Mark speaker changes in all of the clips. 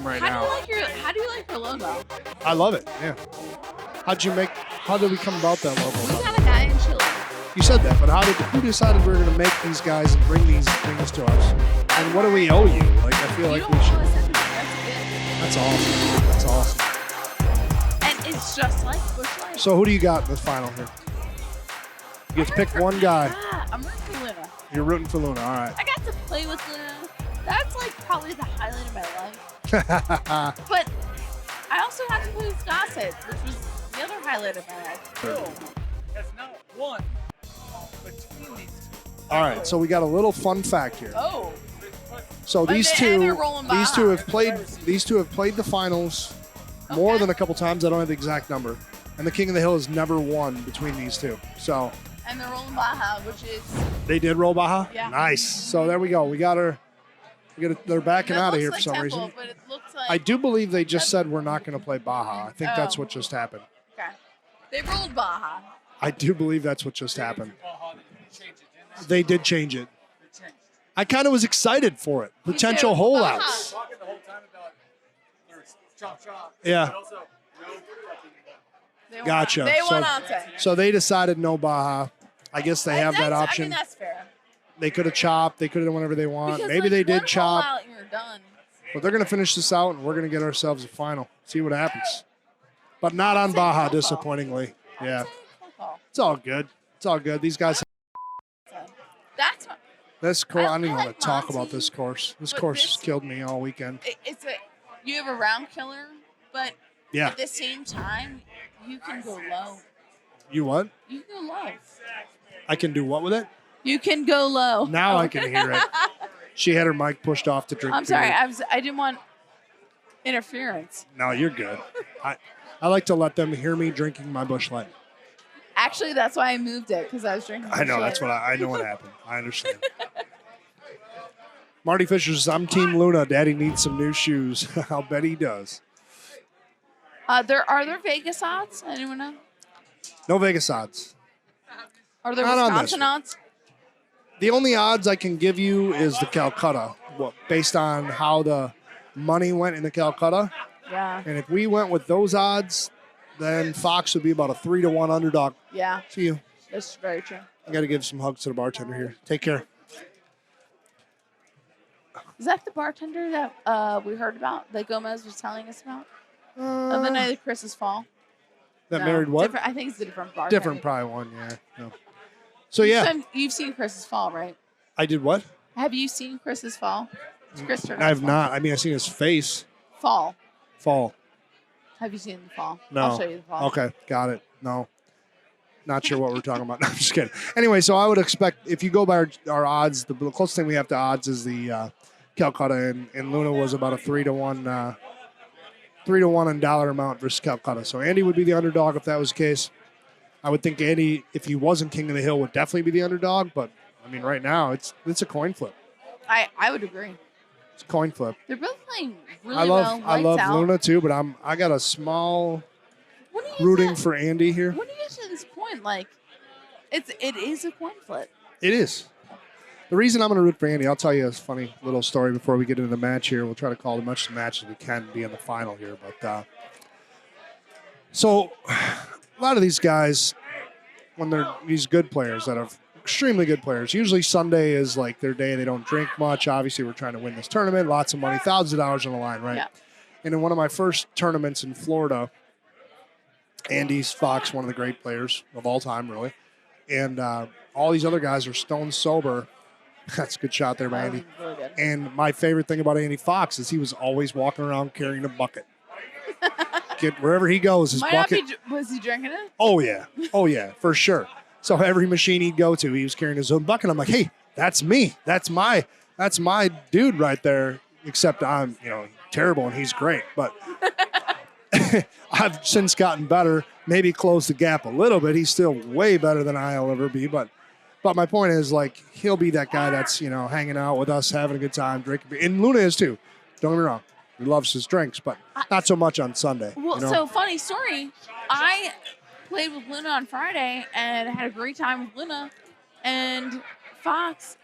Speaker 1: right now.
Speaker 2: How do you like your logo?
Speaker 1: I love it. Yeah. How did we come about that logo?
Speaker 2: We got a guy in Chile.
Speaker 1: You said that, but who decided we were going to make these guys and bring these things to us? And what do we owe you? Like, I feel like we should. That's awesome. That's awesome.
Speaker 2: And it's just like Bush Light.
Speaker 1: So who do you got in the final here? You get to pick one guy.
Speaker 2: I'm rooting for Luna.
Speaker 1: You're rooting for Luna. All right.
Speaker 2: I got to play with Luna. That's like probably the highlight of my life. But I also got to play with Goertz, which was the other highlight of my life.
Speaker 3: There's not one between these two.
Speaker 1: All right. So we got a little fun fact here.
Speaker 2: Oh.
Speaker 1: So
Speaker 2: But
Speaker 1: these
Speaker 2: they're
Speaker 1: two
Speaker 2: rolling
Speaker 1: have
Speaker 2: behind.
Speaker 1: played the finals more
Speaker 2: Okay.
Speaker 1: than a couple times. I don't have the exact number. And the King of the Hill has never won between these two. So
Speaker 2: And they're rolling Baja, which is
Speaker 1: they did roll Baja?
Speaker 2: Yeah.
Speaker 1: Nice. So there we go. We got her. They're backing
Speaker 2: it
Speaker 1: out of
Speaker 2: looks
Speaker 1: here
Speaker 2: like
Speaker 1: for some
Speaker 2: Temple,
Speaker 1: reason.
Speaker 2: But it looks like
Speaker 1: I do believe they just said we're not going to play Baja. I think that's
Speaker 2: Oh.
Speaker 1: what just happened.
Speaker 2: Okay. They rolled Baja.
Speaker 1: I do believe that's what just happened. They did change it. I kind of was excited for it. Potential
Speaker 2: too.
Speaker 1: holdouts.
Speaker 3: Talking the whole time about there's chop.
Speaker 1: Yeah.
Speaker 3: But also, no fucking
Speaker 2: They
Speaker 1: Gotcha.
Speaker 2: They
Speaker 1: So-
Speaker 2: went Anse.
Speaker 1: So they decided no Baja. I guess they have that
Speaker 2: That's-
Speaker 1: option.
Speaker 2: I mean, that's fair.
Speaker 1: They could have chopped. They could have done whatever they want.
Speaker 2: Because,
Speaker 1: Maybe
Speaker 2: like,
Speaker 1: they did
Speaker 2: one
Speaker 1: chop.
Speaker 2: rollout and you're done.
Speaker 1: But they're going to finish this out, and we're going to get ourselves a final. See what happens. But not on
Speaker 2: Say
Speaker 1: Baja,
Speaker 2: Coco.
Speaker 1: disappointingly. Yeah.
Speaker 2: Say Coco.
Speaker 1: It's all good. It's all good. These guys.
Speaker 2: That's what,
Speaker 1: This course. I don't even
Speaker 2: I
Speaker 1: want
Speaker 2: like
Speaker 1: to talk
Speaker 2: Monty,
Speaker 1: about this course. This
Speaker 2: but
Speaker 1: course
Speaker 2: this-
Speaker 1: has killed me all weekend.
Speaker 2: it's a you have a round killer, but
Speaker 1: Yeah.
Speaker 2: at the same time you can go low.
Speaker 1: You what?
Speaker 2: You can go low.
Speaker 1: I can do what with it?
Speaker 2: You can go low.
Speaker 1: Now I can hear it. She had her mic pushed off to drink.
Speaker 2: I'm sorry.
Speaker 1: beer.
Speaker 2: I didn't want interference.
Speaker 1: No, you're good. I like to let them hear me drinking my Busch Light.
Speaker 2: Actually, that's why I moved it because I was drinking.
Speaker 1: I know.
Speaker 2: Busch
Speaker 1: That's
Speaker 2: Light.
Speaker 1: what I know what happened. I understand. Marty Fisher says, I'm Team Luna. Daddy needs some new shoes. I'll bet he does.
Speaker 2: Are there Vegas odds? Anyone know?
Speaker 1: No Vegas odds.
Speaker 2: Are there
Speaker 1: Not on this
Speaker 2: Wisconsin
Speaker 1: one.
Speaker 2: odds?
Speaker 1: The only odds I can give you is the Calcutta, based on how the money went in the Calcutta.
Speaker 2: Yeah.
Speaker 1: And if we went with those odds, then Fox would be about a 3-1 underdog.
Speaker 2: Yeah.
Speaker 1: See you.
Speaker 2: That's very true.
Speaker 1: I got to give some hugs to the bartender here. Take care.
Speaker 2: Is that the bartender that we heard about that Gomez was telling us about? On the night of Chris's fall?
Speaker 1: That
Speaker 2: No,
Speaker 1: married what?
Speaker 2: different- I think it's a different bartender.
Speaker 1: Different, probably one. Yeah. No. So yeah,
Speaker 2: You've seen Chris's fall, right?
Speaker 1: I did what?
Speaker 2: Have you seen Chris's fall? It's Chris Turner's
Speaker 1: I have
Speaker 2: fall.
Speaker 1: not. I mean, I've seen his face
Speaker 2: Fall.
Speaker 1: fall.
Speaker 2: Have you seen the fall?
Speaker 1: No.
Speaker 2: I'll show you the fall.
Speaker 1: Okay, got it. No. Not sure what we're talking about. No, I'm just kidding. Anyway, so I would expect if you go by our odds, the closest thing we have to odds is the Calcutta, and Luna was about a 3-1, 3-1 in dollar amount versus Calcutta. So Andy would be the underdog if that was the case. I would think Andy, if he wasn't King of the Hill, would definitely be the underdog. But I mean, right now it's a coin flip.
Speaker 2: I would agree.
Speaker 1: It's a coin flip.
Speaker 2: They're both playing really
Speaker 1: I
Speaker 2: well.
Speaker 1: love
Speaker 2: Lights out.
Speaker 1: Luna too, but I got a small
Speaker 2: When do you
Speaker 1: rooting
Speaker 2: get,
Speaker 1: for Andy here.
Speaker 2: When do you get to this point? Like, it is a coin flip.
Speaker 1: It is. The reason I'm going to root for Andy, I'll tell you a funny little story before we get into the match here. We'll try to call as much the match as we can be in the final here. But so a lot of these guys, when they're these good players that are extremely good players, usually Sunday is like their day. They don't drink much. Obviously, we're trying to win this tournament. Lots of money, thousands of dollars on the line, right?
Speaker 2: Yeah.
Speaker 1: And in one of my first tournaments in Florida, Andy's Fox, one of the great players of all time, really. And all these other guys are stone sober. That's a good shot there by Andy.
Speaker 2: Really good.
Speaker 1: And my favorite thing about Andy Fox is he was always walking around carrying a bucket. Get wherever he goes, his
Speaker 2: Might not
Speaker 1: bucket.
Speaker 2: be, was he drinking it?
Speaker 1: Oh yeah, for sure. So every machine he'd go to, he was carrying his own bucket. I'm like, hey, that's me. That's my dude right there. Except I'm, terrible and he's great. But I've since gotten better. Maybe closed the gap a little bit. He's still way better than I'll ever be. But my point is, like, he'll be that guy that's hanging out with us, having a good time, drinking beer. And Luna is too. Don't get me wrong. He loves his drinks, but not so much on Sunday.
Speaker 2: Well, so funny story. I played with Luna on Friday and had a great time with Luna. And Fox,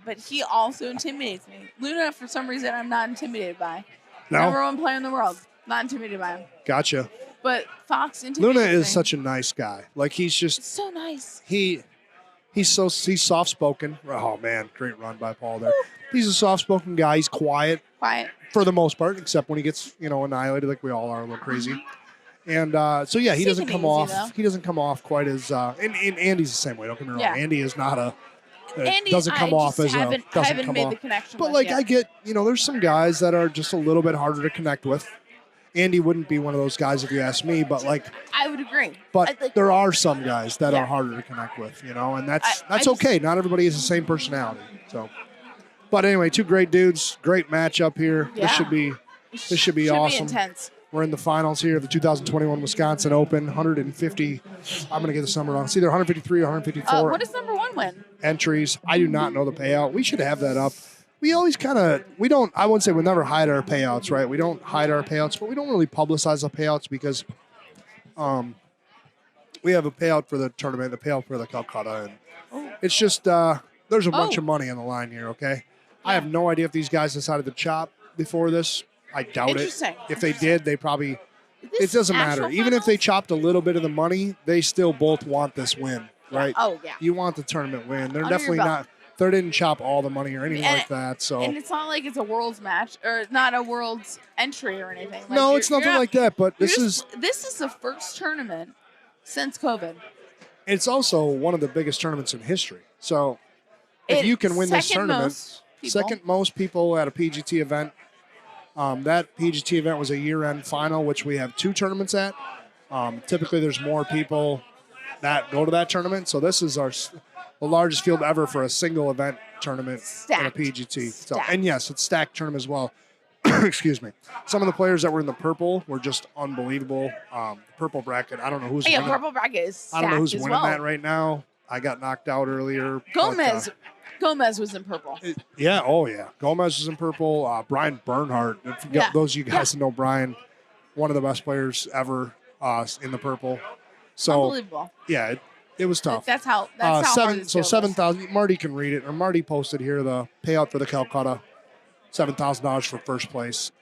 Speaker 2: but he also intimidates me. Luna, for some reason, I'm not intimidated by.
Speaker 1: No?
Speaker 2: Number one player in the world. Not intimidated by him.
Speaker 1: Gotcha.
Speaker 2: But Fox intimidates
Speaker 1: Luna
Speaker 2: me.
Speaker 1: is such a nice guy. Like he's just
Speaker 2: So nice.
Speaker 1: he's soft spoken. Oh man, great run by Paul there. He's a soft spoken guy. He's quiet
Speaker 2: Quiet.
Speaker 1: for the most part, except when he gets annihilated, like we all are a little crazy. And so yeah, he
Speaker 2: He's
Speaker 1: doesn't
Speaker 2: taking
Speaker 1: come
Speaker 2: it easy,
Speaker 1: off.
Speaker 2: though.
Speaker 1: He doesn't come off quite as. And Andy's the same way. Don't get me wrong.
Speaker 2: Yeah.
Speaker 1: Andy is not a.
Speaker 2: Andy,
Speaker 1: Doesn't come
Speaker 2: I
Speaker 1: off
Speaker 2: just
Speaker 1: as a.
Speaker 2: haven't,
Speaker 1: Doesn't
Speaker 2: haven't
Speaker 1: come
Speaker 2: made
Speaker 1: off.
Speaker 2: the connection.
Speaker 1: But
Speaker 2: with
Speaker 1: like
Speaker 2: yet.
Speaker 1: I get, there's some guys that are just a little bit harder to connect with. Andy wouldn't be one of those guys if you ask me, but like,
Speaker 2: I would agree.
Speaker 1: but there are some guys that
Speaker 2: Yeah.
Speaker 1: are harder to connect with, and that's
Speaker 2: I just-
Speaker 1: okay. Not everybody has the same personality. So, but anyway, two great dudes, great matchup here.
Speaker 2: Yeah.
Speaker 1: This should be awesome.
Speaker 2: Intense.
Speaker 1: We're in the finals here of the 2021 Wisconsin Open. 150. I'm going to get this number wrong. It's either 153 or 154
Speaker 2: What does number one win?
Speaker 1: entries. I do not know the payout. We should have that up. We always we don't, I wouldn't say we never hide our payouts, right? We don't hide our payouts, but we don't really publicize the payouts because we have a payout for the tournament, a payout for the Calcutta. And it's just, there's a bunch of money on the line here, okay? I have no idea if these guys decided to chop before this. I doubt it.
Speaker 2: Interesting.
Speaker 1: If they did, they probably,
Speaker 2: This
Speaker 1: it doesn't matter.
Speaker 2: actual
Speaker 1: Even if they
Speaker 2: finals?
Speaker 1: chopped a little bit of the money, they still both want this win, right?
Speaker 2: Oh, yeah.
Speaker 1: You want the tournament win. They're
Speaker 2: Under your
Speaker 1: definitely
Speaker 2: belt.
Speaker 1: not. They didn't chop all the money or anything
Speaker 2: And-
Speaker 1: like that. So
Speaker 2: And it's not like it's a world's match or not a world's entry or anything. Like
Speaker 1: no, it's nothing like that. But this is
Speaker 2: the first tournament since COVID.
Speaker 1: it's also one of the biggest tournaments in history. So if you can win this
Speaker 2: Second
Speaker 1: tournament,
Speaker 2: most people.
Speaker 1: second most people at a PGT event. That PGT event was a year-end final, which we have two tournaments at. Typically, there's more people that go to that tournament. So this is the largest field ever for a single event tournament in a
Speaker 2: Stacked.
Speaker 1: PGT. So,
Speaker 2: Stacked.
Speaker 1: and yes, it's stacked tournament as well. Excuse me. Some of the players that were in the purple were just unbelievable. The purple bracket, I don't know who's
Speaker 2: Yeah,
Speaker 1: winning.
Speaker 2: purple bracket is
Speaker 1: I don't know who's
Speaker 2: stacked as
Speaker 1: winning
Speaker 2: well.
Speaker 1: that right now. I got knocked out earlier. but,
Speaker 2: Gomez was in purple.
Speaker 1: yeah, oh yeah. Gomez is in purple. Brian Bernhardt. If you got
Speaker 2: Yeah.
Speaker 1: those of you guys that know Brian, one of the best players ever in the purple. So
Speaker 2: Unbelievable.
Speaker 1: yeah, it was tough.
Speaker 2: That's how hard
Speaker 1: seven.
Speaker 2: this
Speaker 1: So
Speaker 2: field is.
Speaker 1: 7,000. Marty can read it, or Marty posted here the payout for the Calcutta, $7,000 for first place.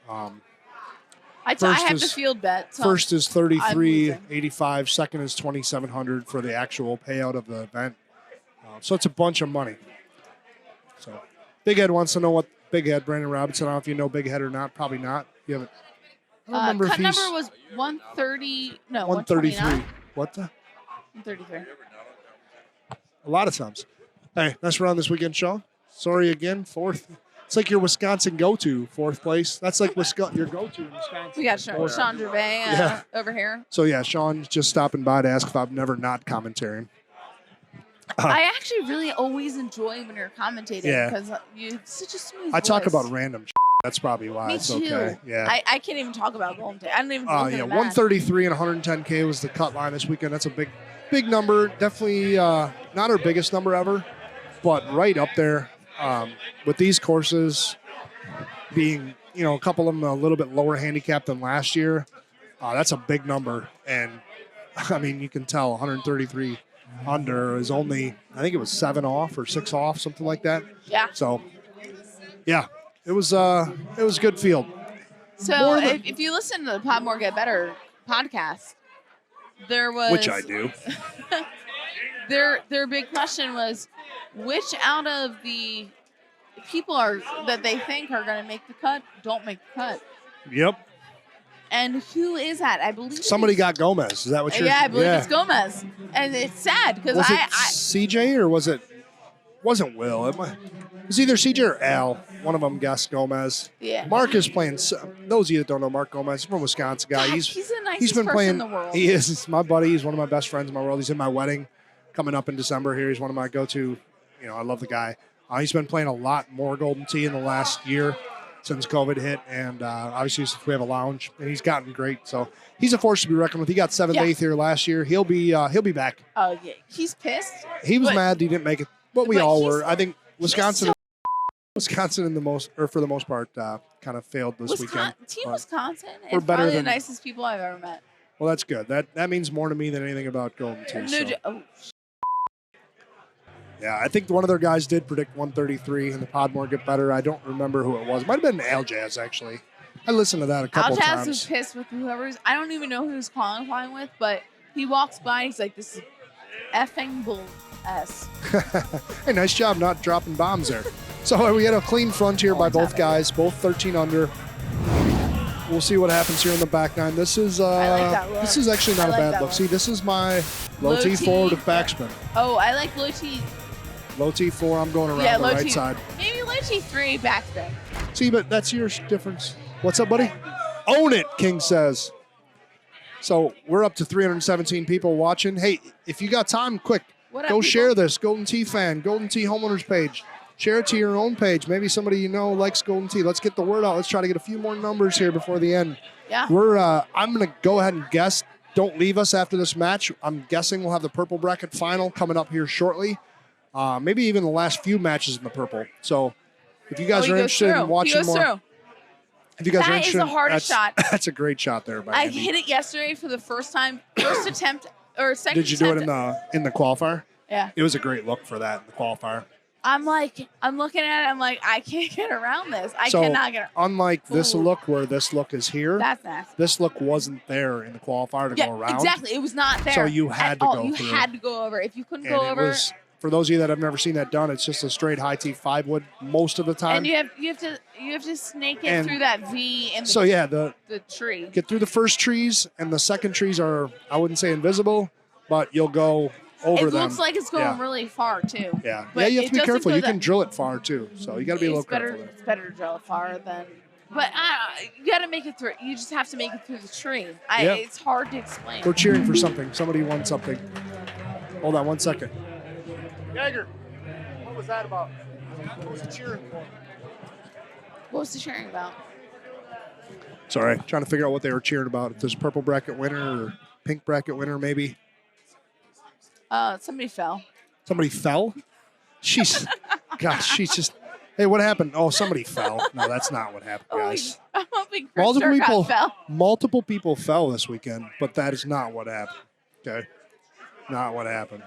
Speaker 2: I
Speaker 1: first
Speaker 2: have
Speaker 1: is-
Speaker 2: the field bet. So
Speaker 1: First is
Speaker 2: I'm losing.
Speaker 1: 33.85. Second is 2,700 for the actual payout of the event. So it's a bunch of money. So Big Head wants to know what Big Head, Brandon Robinson. I don't know if you know Big Head or not. Probably not. You haven't. I don't remember
Speaker 2: cut
Speaker 1: if he's
Speaker 2: number was 130. No,
Speaker 1: 133.
Speaker 2: 129.
Speaker 1: What the?
Speaker 2: 133.
Speaker 1: A lot of times. Hey, nice run this weekend, Sean. Sorry again, fourth. It's like your Wisconsin go-to, fourth place. That's like your go-to in Wisconsin.
Speaker 2: We got Sean Gervais
Speaker 1: Yeah.
Speaker 2: over here.
Speaker 1: So yeah, Sean just stopping by to ask if I've never not commentating.
Speaker 2: I actually really always enjoy when you're commentating
Speaker 1: Yeah.
Speaker 2: because you have such a smooth
Speaker 1: I talk
Speaker 2: voice.
Speaker 1: about random. That's probably why
Speaker 2: Me
Speaker 1: it's
Speaker 2: too.
Speaker 1: okay. Yeah.
Speaker 2: I can't even talk about Golden State. I don't even look at
Speaker 1: Yeah,
Speaker 2: the match.
Speaker 1: 133 and 110K was the cut line this weekend. That's a big number. Definitely not our biggest number ever, but right up there with these courses being, a couple of them a little bit lower handicap than last year. That's a big number. And, I mean, you can tell 133 under is only, I think it was 7 off or 6 off, something like that.
Speaker 2: Yeah.
Speaker 1: So, yeah, it was a good field.
Speaker 2: So
Speaker 1: More than-
Speaker 2: if you listen to the Pod More Get Better podcast, there was
Speaker 1: Which I do.
Speaker 2: Their big question was, which out of the people that they think are going to make the cut don't make the cut,
Speaker 1: Yep.
Speaker 2: and who is that? I believe
Speaker 1: Somebody
Speaker 2: it's-
Speaker 1: got Gomez. Is that what you're?
Speaker 2: Yeah, I believe it's Gomez, and it's sad because
Speaker 1: Was it
Speaker 2: I
Speaker 1: CJ or was it? Wasn't Will? It was either CJ or Al. One of them guessed Gomez.
Speaker 2: yeah.
Speaker 1: Mark is playing. Those of you that don't know Mark Gomez, he's from Wisconsin guy.
Speaker 2: God,
Speaker 1: He's
Speaker 2: he's the nicest
Speaker 1: he's been
Speaker 2: person
Speaker 1: playing.
Speaker 2: in the world.
Speaker 1: He is. He's my buddy. He's one of my best friends in my world. He's in my wedding coming up in December here. He's one of my go-to. I love the guy. He's been playing a lot more Golden Tee in the last year since COVID hit, and obviously since we have a lounge, and he's gotten great. So he's a force to be reckoned with. He got 7th,
Speaker 2: Yeah.
Speaker 1: 8th here last year. He'll be back.
Speaker 2: Oh yeah, he's pissed.
Speaker 1: He was
Speaker 2: But-
Speaker 1: mad he didn't make it, but we
Speaker 2: but
Speaker 1: all
Speaker 2: he's-
Speaker 1: were. I think Wisconsin,
Speaker 2: so-
Speaker 1: for the most part, kind of failed this weekend.
Speaker 2: Team
Speaker 1: but-
Speaker 2: Wisconsin
Speaker 1: we're
Speaker 2: is
Speaker 1: better
Speaker 2: probably the
Speaker 1: than-
Speaker 2: nicest people I've ever met.
Speaker 1: Well, that's good. That means more to me than anything about Golden Tee.
Speaker 2: No,
Speaker 1: So.
Speaker 2: oh,
Speaker 1: Yeah, I think one of their guys did predict 133 and the Podmore get better. I don't remember who it was. It might have been Aljaz, actually. I listened to that a couple
Speaker 2: Aljaz was
Speaker 1: times.
Speaker 2: pissed with whoever's. I don't even know who he's qualifying with, but he walks by. He's like, "This is effing bull s."
Speaker 1: Hey, nice job not dropping bombs there. So we had a clean front here by both guys, both 13 under. We'll see what happens here in the back nine. This is
Speaker 2: I like that look.
Speaker 1: this is actually not
Speaker 2: I
Speaker 1: a
Speaker 2: like
Speaker 1: bad
Speaker 2: that
Speaker 1: look.
Speaker 2: look.
Speaker 1: See, this is my low
Speaker 2: Low
Speaker 1: T
Speaker 2: T,
Speaker 1: forward of
Speaker 2: yeah.
Speaker 1: backspin.
Speaker 2: Oh, I like low T.
Speaker 1: Low T4, I'm going around
Speaker 2: Yeah,
Speaker 1: the
Speaker 2: low
Speaker 1: right
Speaker 2: T.
Speaker 1: side.
Speaker 2: Maybe low T3 backspin.
Speaker 1: See, but that's your difference. What's up, buddy? Own it, King says. So we're up to 317 people watching. Hey, if you got time, quick,
Speaker 2: What up,
Speaker 1: go
Speaker 2: people?
Speaker 1: share this. Golden Tee fan, Golden Tee homeowners page. Share it to your own page. Maybe somebody you know likes Golden Tee. Let's get the word out. Let's try to get a few more numbers here before the end.
Speaker 2: Yeah.
Speaker 1: I'm going to go ahead and guess. Don't leave us after this match. I'm guessing we'll have the purple bracket final coming up here shortly. Maybe even the last few matches in the purple. So if you guys are interested in watching more, if you guys are
Speaker 2: That
Speaker 1: interested,
Speaker 2: is the hardest shot.
Speaker 1: That's a great shot there by
Speaker 2: I
Speaker 1: Andy.
Speaker 2: hit it yesterday for the first time, first attempt or second.
Speaker 1: Did you do it
Speaker 2: attempt.
Speaker 1: in the qualifier?
Speaker 2: Yeah.
Speaker 1: It was a great look for that in the qualifier.
Speaker 2: I'm looking at it. I'm like, I can't get around this. I
Speaker 1: So,
Speaker 2: cannot get.
Speaker 1: Unlike this
Speaker 2: Ooh.
Speaker 1: look where this look is here,
Speaker 2: That's nasty.
Speaker 1: this look wasn't there in the qualifier to
Speaker 2: Yeah,
Speaker 1: go around.
Speaker 2: exactly. It was not there.
Speaker 1: So you had
Speaker 2: at
Speaker 1: to
Speaker 2: all.
Speaker 1: go
Speaker 2: You
Speaker 1: through.
Speaker 2: had to go over. If you couldn't
Speaker 1: And
Speaker 2: go
Speaker 1: it
Speaker 2: over,
Speaker 1: was, for those of you that have never seen that done, it's just a straight high T5 wood most of the time.
Speaker 2: and you have to snake it
Speaker 1: And
Speaker 2: through that V and
Speaker 1: so yeah, the
Speaker 2: tree.
Speaker 1: get through the first trees, and the second trees are, I wouldn't say invisible, but you'll go over
Speaker 2: It
Speaker 1: them.
Speaker 2: looks like it's going
Speaker 1: Yeah.
Speaker 2: really far too.
Speaker 1: Yeah,
Speaker 2: But
Speaker 1: you have
Speaker 2: it
Speaker 1: to be
Speaker 2: doesn't
Speaker 1: careful.
Speaker 2: go
Speaker 1: You
Speaker 2: that-
Speaker 1: can drill it far too, so you got to be a little
Speaker 2: It's better.
Speaker 1: careful there.
Speaker 2: It's better to drill it far than. But you got to make it through. You just have to make it through the tree.
Speaker 1: Yeah.
Speaker 2: It's hard to explain.
Speaker 1: We're cheering for something. Somebody won something. Hold on 1 second. Jaeger, what was that about? What was the cheering for?
Speaker 2: What was the cheering about?
Speaker 1: Sorry, trying to figure out what they were cheering about. If there's purple bracket winner or pink bracket winner, maybe.
Speaker 2: Somebody fell.
Speaker 1: Somebody fell? She's, gosh, she's just, hey, what happened? Oh, somebody fell. No, that's not what happened, guys.
Speaker 2: I'm hoping Chris
Speaker 1: Multiple people,
Speaker 2: Turcotte fell.
Speaker 1: multiple people fell this weekend, but that is not what happened. Okay, not what happened.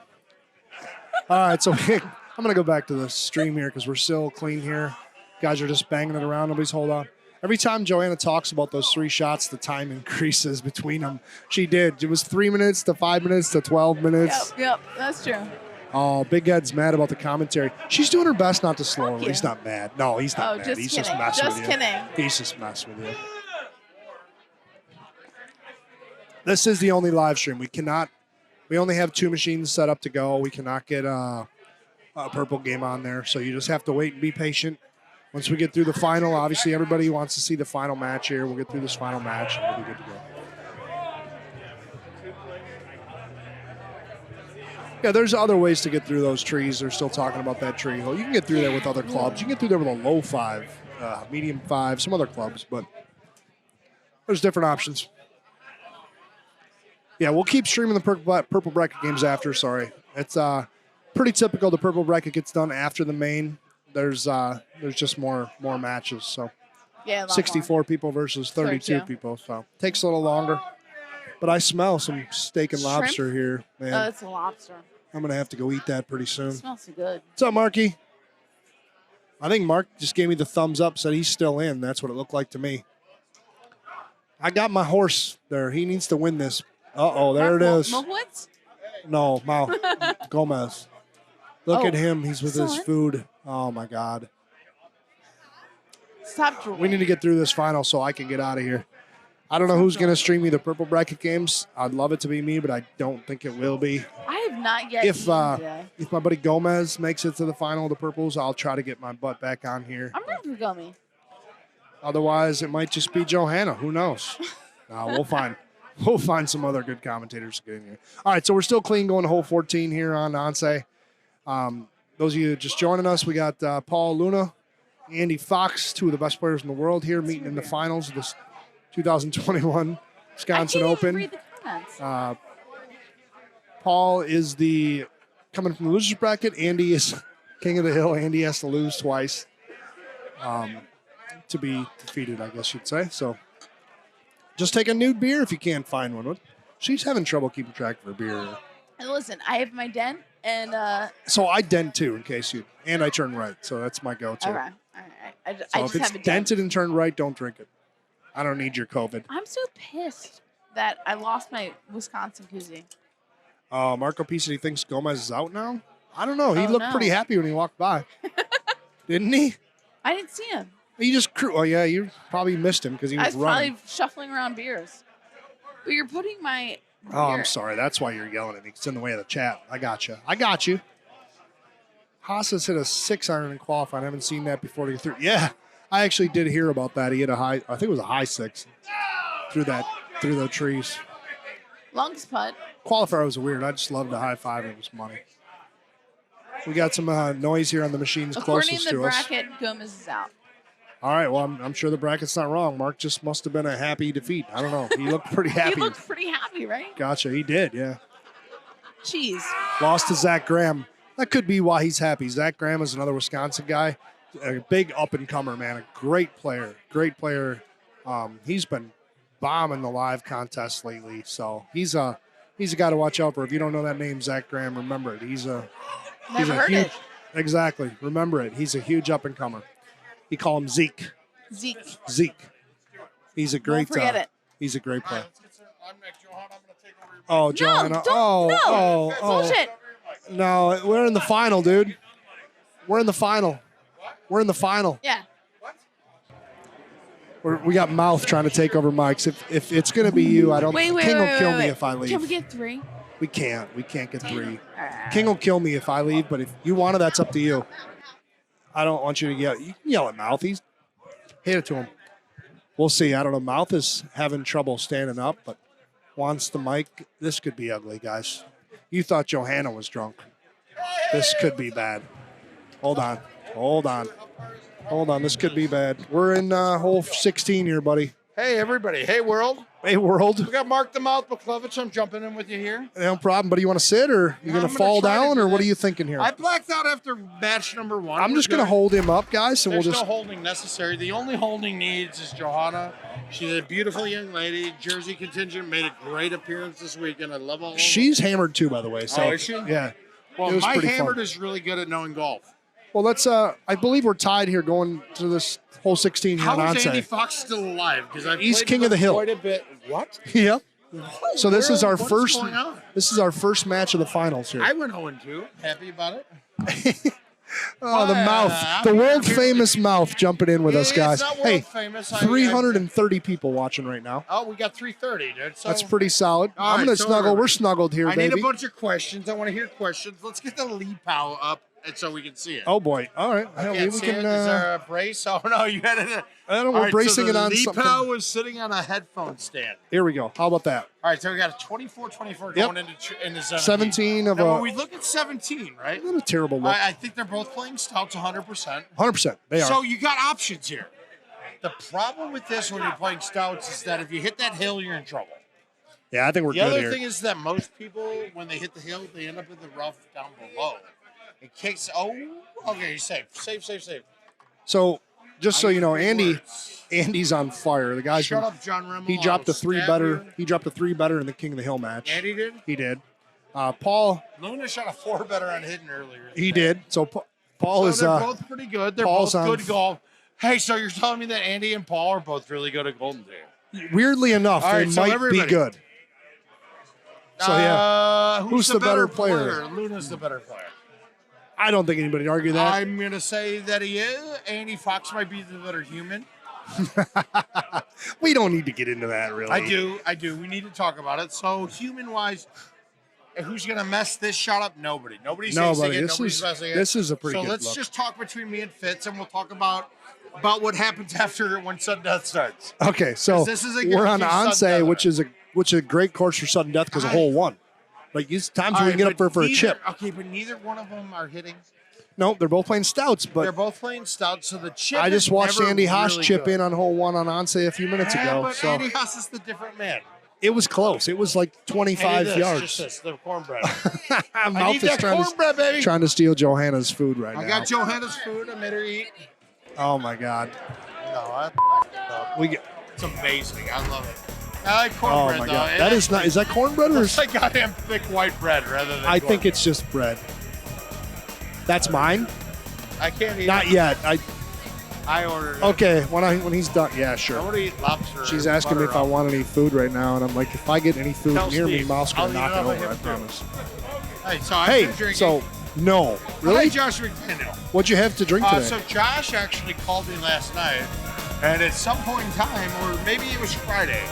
Speaker 1: All right, so I'm gonna go back to the stream here because we're still clean here. Guys are just banging it around. Nobody's hold on. Every time Joanna talks about those 3 shots, the time increases between them. She did. It was 3 minutes to 5 minutes to 12 minutes.
Speaker 2: Yep, that's true.
Speaker 1: Oh, Big Ed's mad about the commentary. She's doing her best not to slow her.
Speaker 2: you.
Speaker 1: He's not mad. No, he's not
Speaker 2: Oh,
Speaker 1: mad.
Speaker 2: just
Speaker 1: He's
Speaker 2: kidding.
Speaker 1: just messing
Speaker 2: Just
Speaker 1: with you.
Speaker 2: kidding.
Speaker 1: He's just messing with you. This is the only live stream. We only have 2 machines set up to go. We cannot get a purple game on there. So you just have to wait and be patient. Once we get through the final, obviously everybody wants to see the final match here. We'll get through this final match and we'll be good to go. Yeah, there's other ways to get through those trees. They're still talking about that tree hole. You can get through there with other clubs. You can get through there with a low 5, medium 5, some other clubs, but there's different options. Yeah, we'll keep streaming the purple bracket games after. Sorry, it's pretty typical. The purple bracket gets done after the main. There's just more matches. So
Speaker 2: Yeah, a lot
Speaker 1: 64 people versus 32
Speaker 2: 32.
Speaker 1: people. So takes a little longer. But I smell some steak and
Speaker 2: Shrimp?
Speaker 1: lobster here, man.
Speaker 2: more. It's a lobster.
Speaker 1: I'm gonna have to go eat that pretty soon.
Speaker 2: It smells so good.
Speaker 1: What's up, Marky? I think Mark just gave me the thumbs up, said he's still in. That's what it looked like to me. I got my horse there. He needs to win this. Uh-oh, there it is.
Speaker 2: Mohowitz?
Speaker 1: No, Mal. Gomez. Look
Speaker 2: Oh,
Speaker 1: at him. He's with
Speaker 2: still
Speaker 1: his
Speaker 2: in?
Speaker 1: food. Oh, my God.
Speaker 2: Stop drooling.
Speaker 1: We need to get through this final so I can get out of here. I don't know who's going to stream me the purple bracket games. I'd love it to be me, but I don't think it will be.
Speaker 2: I have not yet
Speaker 1: If
Speaker 2: eaten today.
Speaker 1: if my buddy Gomez makes it to the final of the purples, I'll try to get my butt back on here.
Speaker 2: I'm rooting for Gummy.
Speaker 1: Otherwise, it might just be Johanna. Who knows? No, we'll find some other good commentators to get in here. All right, so we're still clean going to hole 14 here on Anse. Those of you just joining us, we got Paul Luna, Andy Fox, 2 of the best players in the world here, meeting in the finals of this 2021 Wisconsin
Speaker 2: I can't
Speaker 1: Open.
Speaker 2: even read the comments.
Speaker 1: Paul is coming from the losers bracket. Andy is king of the hill. Andy has to lose twice to be defeated, I guess you'd say. So just take a nude beer if you can't find one. She's having trouble keeping track of her beer.
Speaker 2: And listen, I have my dent, and
Speaker 1: So I dent too, in case and I turn right. So that's my go-to.
Speaker 2: all right. I
Speaker 1: So
Speaker 2: just
Speaker 1: if it's
Speaker 2: have a dent.
Speaker 1: dented and turned right, don't drink it. I don't need your COVID.
Speaker 2: I'm so pissed that I lost my Wisconsin koozie.
Speaker 1: Marco Pisani thinks Gomez is out now? I don't know. He
Speaker 2: Oh,
Speaker 1: looked
Speaker 2: no.
Speaker 1: pretty happy when he walked by. Didn't he?
Speaker 2: I didn't see him.
Speaker 1: He just oh yeah, you probably missed him because he
Speaker 2: I
Speaker 1: was
Speaker 2: was
Speaker 1: running.
Speaker 2: probably shuffling around beers. But you're putting my.
Speaker 1: Oh,
Speaker 2: beer-
Speaker 1: I'm sorry. That's why you're yelling at me. It's in the way of the chat. I got you. Haas has hit a 6-iron in qualifying. I haven't seen that before to get through. Yeah, I actually did hear about that. He hit a high. I think it was a high 6 through the trees.
Speaker 2: Longest putt.
Speaker 1: Qualifier was weird. I just loved the high five. It was money. We got some noise here on the machines
Speaker 2: According
Speaker 1: closest
Speaker 2: to the
Speaker 1: to us.
Speaker 2: bracket, Gomez is out.
Speaker 1: All right. Well, I'm sure the bracket's not wrong. Mark just must have been a happy defeat. I don't know. He looked pretty happy.
Speaker 2: He looked pretty happy, right?
Speaker 1: Gotcha. He did. Yeah.
Speaker 2: Jeez.
Speaker 1: Lost to Zach Graham. That could be why he's happy. Zach Graham is another Wisconsin guy. A big up-and-comer, man. A great player. He's been bombing the live contests lately. So he's a guy to watch out for. If you don't know that name, Zach Graham, remember it.
Speaker 2: Never heard
Speaker 1: huge,
Speaker 2: it.
Speaker 1: Exactly. Remember it. He's a huge up-and-comer. You call him Zeke.
Speaker 2: Zeke.
Speaker 1: He's a great.
Speaker 2: Don't forget it.
Speaker 1: He's a great player.
Speaker 3: I'm next, Johanna. I'm going to take over your
Speaker 1: Oh,
Speaker 2: No,
Speaker 1: Johanna.
Speaker 2: don't. Bullshit.
Speaker 1: No, we're in the final, dude. We're in the final.
Speaker 2: Yeah.
Speaker 1: We got Mouth trying to take over mics. If it's going to be you, I don't.
Speaker 2: Wait,
Speaker 1: King will kill me
Speaker 2: wait.
Speaker 1: if I leave.
Speaker 2: Can we get 3?
Speaker 1: We can't get 3.
Speaker 2: Ah.
Speaker 1: King will kill me if I leave, but if you want it, that's up to you. I don't want you to yell. You can yell at Mouth. Hit it to him. We'll see. I don't know. Mouth is having trouble standing up, but wants the mic. This could be ugly, guys. You thought Johanna was drunk. This could be bad. Hold on. This could be bad. We're in hole 16 here, buddy.
Speaker 3: Hey, everybody. Hey, world.
Speaker 1: Hey, world.
Speaker 3: We got Mark the Mouth Buklevich. I'm jumping in with you here.
Speaker 1: No problem. But do you want to sit or you
Speaker 3: No,
Speaker 1: going
Speaker 3: I'm
Speaker 1: to
Speaker 3: gonna
Speaker 1: fall
Speaker 3: try to
Speaker 1: down
Speaker 3: do
Speaker 1: or what
Speaker 3: that.
Speaker 1: are you thinking here?
Speaker 3: I blacked out after match number 1.
Speaker 1: I'm
Speaker 3: We're
Speaker 1: just going to
Speaker 3: good.
Speaker 1: hold him up, guys, and
Speaker 3: There's
Speaker 1: we'll just.
Speaker 3: no holding necessary. The only holding needs is Johanna. She's a beautiful young lady. Jersey contingent made a great appearance this weekend. I love all of them.
Speaker 1: She's hammered too, by the way. So,
Speaker 3: Oh, is she?
Speaker 1: Yeah.
Speaker 3: Well,
Speaker 1: it was
Speaker 3: my
Speaker 1: pretty
Speaker 3: hammered
Speaker 1: fun.
Speaker 3: is really good at knowing golf.
Speaker 1: Well, let's. I believe we're tied here going to this hole 16 here
Speaker 3: How
Speaker 1: on
Speaker 3: is Andy
Speaker 1: Anse.
Speaker 3: Fox still alive? Because I've
Speaker 1: He's
Speaker 3: played
Speaker 1: king
Speaker 3: with
Speaker 1: of the
Speaker 3: him
Speaker 1: hill.
Speaker 3: Quite a bit. What?
Speaker 1: Yep. So this is our
Speaker 3: What
Speaker 1: first.
Speaker 3: going on?
Speaker 1: This is our first match of the finals here.
Speaker 3: I went 0-2. Happy about it.
Speaker 1: Oh, the mouth, the
Speaker 3: I'm
Speaker 1: world
Speaker 3: here-
Speaker 1: famous mouth jumping in with us,
Speaker 3: It's
Speaker 1: guys.
Speaker 3: not world
Speaker 1: Hey,
Speaker 3: famous.
Speaker 1: 330 people watching right now.
Speaker 3: Oh, we got 330, dude. So
Speaker 1: That's pretty solid.
Speaker 3: All
Speaker 1: I'm
Speaker 3: right,
Speaker 1: gonna
Speaker 3: so
Speaker 1: snuggle.
Speaker 3: everybody-
Speaker 1: We're snuggled here,
Speaker 3: I
Speaker 1: baby.
Speaker 3: need a bunch of questions. I want to hear questions. Let's get the lead pal up and so we can see it.
Speaker 1: Oh boy! All right,
Speaker 3: I
Speaker 1: Hell,
Speaker 3: can't
Speaker 1: we
Speaker 3: see
Speaker 1: can.
Speaker 3: it. Is there a brace? Oh no, you had it.
Speaker 1: I don't know.
Speaker 3: All
Speaker 1: We're
Speaker 3: right,
Speaker 1: bracing
Speaker 3: so
Speaker 1: it on
Speaker 3: the lead
Speaker 1: something.
Speaker 3: pal was sitting on a headphone stand.
Speaker 1: Here we go. How about that?
Speaker 3: All right, so we got a 24-24
Speaker 1: Yep.
Speaker 3: going into 17.
Speaker 1: 17 of
Speaker 3: Now,
Speaker 1: a.
Speaker 3: when we look at 17, right?
Speaker 1: Not a terrible look.
Speaker 3: I think they're both playing stouts 100%.
Speaker 1: 100%. They are.
Speaker 3: So you got options here. The problem with this when you're playing stouts is that if you hit that hill, you're in trouble.
Speaker 1: Yeah, I think we're
Speaker 3: The
Speaker 1: good
Speaker 3: other
Speaker 1: here.
Speaker 3: thing is that most people, when they hit the hill, they end up in the rough down below. It kicks. Oh, okay, you're safe. Safe.
Speaker 1: So, just so you know, Andy's on fire. The guy's
Speaker 3: Shut
Speaker 1: been,
Speaker 3: up, John Rimmel.
Speaker 1: he dropped
Speaker 3: I'll
Speaker 1: a three
Speaker 3: stab
Speaker 1: better.
Speaker 3: you.
Speaker 1: He dropped a 3 better in the King of the Hill match.
Speaker 3: Andy did?
Speaker 1: He did. Paul,
Speaker 3: Luna shot a 4 better on hidden earlier.
Speaker 1: he did. So Paul
Speaker 3: So
Speaker 1: is.
Speaker 3: they're both pretty good. They're
Speaker 1: Paul's
Speaker 3: both
Speaker 1: on-
Speaker 3: good golf. Hey, so you're telling me that Andy and Paul are both really good at Golden Day?
Speaker 1: weirdly enough,
Speaker 3: All
Speaker 1: they
Speaker 3: right, so
Speaker 1: might be
Speaker 3: everybody-
Speaker 1: good. So yeah,
Speaker 3: Who's
Speaker 1: the better player?
Speaker 3: Luna's the better player.
Speaker 1: I don't think anybody would argue that.
Speaker 3: I'm gonna say that he is. Andy Fox might be the better human.
Speaker 1: We don't need to get into that, really.
Speaker 3: I do. We need to talk about it. So human-wise, who's gonna mess this shot up? Nobody. Nobody's
Speaker 1: Nobody.
Speaker 3: acing it.
Speaker 1: This
Speaker 3: Nobody's
Speaker 1: is
Speaker 3: messing it.
Speaker 1: this is a pretty
Speaker 3: So
Speaker 1: good
Speaker 3: let's
Speaker 1: look.
Speaker 3: just talk between me and Fitz, and we'll talk about what happens after when sudden death starts.
Speaker 1: Okay, so
Speaker 3: This is a
Speaker 1: we're on
Speaker 3: guaranteed
Speaker 1: Anse,
Speaker 3: sudden death.
Speaker 1: which is a great course for sudden death because of
Speaker 3: All right.
Speaker 1: hole 1. Like these times
Speaker 3: All
Speaker 1: we
Speaker 3: right,
Speaker 1: can get up there
Speaker 3: but
Speaker 1: for a
Speaker 3: neither-
Speaker 1: chip.
Speaker 3: Okay, but neither one of them are hitting.
Speaker 1: No, they're both playing stouts,
Speaker 3: They're
Speaker 1: but
Speaker 3: both playing stout, so the chip.
Speaker 1: I just
Speaker 3: is
Speaker 1: watched
Speaker 3: never
Speaker 1: Andy Haas
Speaker 3: really
Speaker 1: chip
Speaker 3: good.
Speaker 1: in on hole 1 on Anse a few minutes
Speaker 3: Yeah,
Speaker 1: ago.
Speaker 3: but
Speaker 1: So
Speaker 3: Andy Haas is the different man.
Speaker 1: it was close. It was like 25
Speaker 3: Just
Speaker 1: yards.
Speaker 3: this, the cornbread.
Speaker 1: Mouth
Speaker 3: I need
Speaker 1: is
Speaker 3: that
Speaker 1: trying
Speaker 3: cornbread, baby.
Speaker 1: trying to steal Johanna's food right
Speaker 3: I
Speaker 1: now.
Speaker 3: got Johanna's food. I made her eat.
Speaker 1: Oh my God.
Speaker 3: No,
Speaker 1: We get,
Speaker 3: it's amazing. I love it. I like
Speaker 1: oh
Speaker 3: cornbread,
Speaker 1: my
Speaker 3: though.
Speaker 1: God. That is not. Is that cornbread or?
Speaker 3: It's like goddamn thick white bread rather than.
Speaker 1: I think
Speaker 3: cornbread.
Speaker 1: it's just bread. That's mine.
Speaker 3: I can't eat.
Speaker 1: Not
Speaker 3: it.
Speaker 1: yet.
Speaker 3: I ordered it.
Speaker 1: Okay, when he's done, yeah, sure.
Speaker 3: I want to eat lobster.
Speaker 1: She's
Speaker 3: and
Speaker 1: asking me
Speaker 3: butter
Speaker 1: if I
Speaker 3: up.
Speaker 1: want any food right now, and I'm like, if I get any food
Speaker 3: Tell
Speaker 1: near me,
Speaker 3: Steve.
Speaker 1: Mouse gonna
Speaker 3: I'll
Speaker 1: knock
Speaker 3: eat
Speaker 1: it
Speaker 3: it
Speaker 1: over.
Speaker 3: up
Speaker 1: I
Speaker 3: with him,
Speaker 1: promise.
Speaker 3: Hey, so I've
Speaker 1: Hey,
Speaker 3: been drinking.
Speaker 1: so no,
Speaker 3: Hi,
Speaker 1: really?
Speaker 3: Josh McDaniel.
Speaker 1: What'd you have to drink today?
Speaker 3: So Josh actually called me last night, and at some point in time, or maybe it was Friday,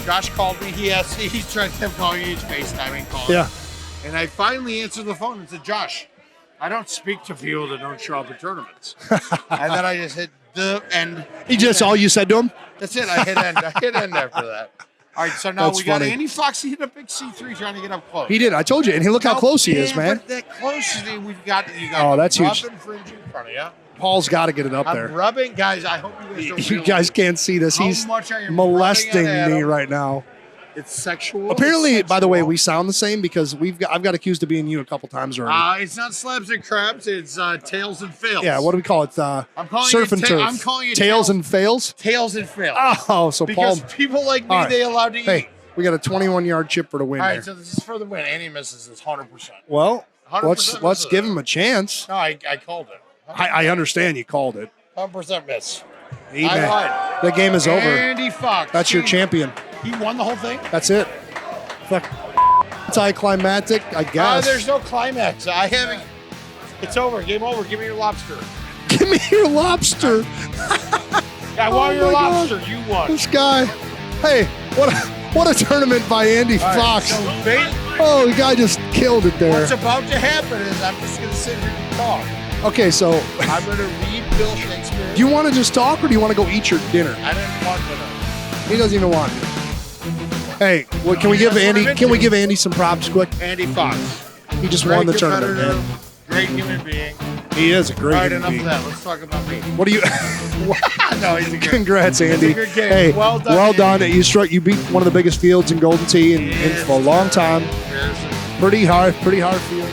Speaker 3: Josh called me. He's trying to call you. He's FaceTiming, calling.
Speaker 1: Yeah.
Speaker 3: And I finally answered the phone and said, Josh, I don't speak to people that don't show up at tournaments. And then I just hit the end.
Speaker 1: All you said to him?
Speaker 3: That's it. I hit end. I hit end after that. All right, so now
Speaker 1: That's
Speaker 3: we got
Speaker 1: funny.
Speaker 3: Andy Fox. He hit a big C3 trying to get up close.
Speaker 1: He did. I told you, and look how close he is, man.
Speaker 3: But that close, we've got you got.
Speaker 1: Oh, that's huge.
Speaker 3: rubbing fringe in front of you.
Speaker 1: Paul's got to get it up
Speaker 3: I'm
Speaker 1: there.
Speaker 3: rubbing, guys. I hope you guys don't.
Speaker 1: You
Speaker 3: realize
Speaker 1: guys can't see this.
Speaker 3: how
Speaker 1: He's
Speaker 3: much I am
Speaker 1: molesting
Speaker 3: rubbing at
Speaker 1: me
Speaker 3: him.
Speaker 1: right now.
Speaker 3: It's sexual.
Speaker 1: Apparently,
Speaker 3: It's
Speaker 1: by the way,
Speaker 3: sexual.
Speaker 1: we sound the same because I've got accused of being you a couple times already.
Speaker 3: It's not slabs and crabs. It's tails and fails.
Speaker 1: Yeah, what do we call it?
Speaker 3: I'm calling
Speaker 1: Surf
Speaker 3: it
Speaker 1: and turf.
Speaker 3: I'm calling it
Speaker 1: tails and fails.
Speaker 3: tails and fails.
Speaker 1: Oh, so
Speaker 3: because
Speaker 1: Paul.
Speaker 3: people like me,
Speaker 1: All right.
Speaker 3: they allowed to eat.
Speaker 1: Hey, we got a 21-yard chip for the win.
Speaker 3: All
Speaker 1: Here.
Speaker 3: right, so this is for the win. Andy misses this 100%.
Speaker 1: Well,
Speaker 3: 100%
Speaker 1: let's give
Speaker 3: misses
Speaker 1: him a chance.
Speaker 3: No, I called it.
Speaker 1: I understand you called it.
Speaker 3: 100% miss.
Speaker 1: Amen.
Speaker 3: I lied.
Speaker 1: The game is over.
Speaker 3: Andy Fox.
Speaker 1: That's your champion.
Speaker 3: He won the whole thing?
Speaker 1: That's it. Fuck. Anticlimactic, I guess.
Speaker 3: There's no climax. I haven't. It's over. Game over. Give me your lobster.
Speaker 1: Give me your lobster.
Speaker 3: I want your
Speaker 1: my
Speaker 3: lobster. You won.
Speaker 1: This guy. Hey, what a tournament by Andy
Speaker 3: All right,
Speaker 1: Fox.
Speaker 3: so bait,
Speaker 1: Oh, the guy just killed it there.
Speaker 3: what's about to happen is I'm just going to sit here and talk.
Speaker 1: Okay, so
Speaker 3: I'm going to read Bill Shakespeare.
Speaker 1: do you want to just talk or do you want to go eat your dinner?
Speaker 3: I didn't want to.
Speaker 1: He doesn't even want it. Hey, what can we give
Speaker 3: That's what
Speaker 1: Andy?
Speaker 3: I'm
Speaker 1: Can we
Speaker 3: into.
Speaker 1: give Andy some props quick?
Speaker 3: Andy Fox.
Speaker 1: He just
Speaker 3: Great
Speaker 1: won the tournament,
Speaker 3: competitor,
Speaker 1: man.
Speaker 3: Great human being.
Speaker 1: He is a great
Speaker 3: All right,
Speaker 1: human
Speaker 3: enough
Speaker 1: being.
Speaker 3: of that. Let's talk about me.
Speaker 1: What do you?
Speaker 3: No, he's a good.
Speaker 1: Congrats,
Speaker 3: It's a
Speaker 1: Andy.
Speaker 3: good game.
Speaker 1: Hey,
Speaker 3: Well done,
Speaker 1: well done.
Speaker 3: Andy.
Speaker 1: You beat one of the biggest fields in Golden Tee in for a long time.
Speaker 3: Cheers.
Speaker 1: Pretty hard field.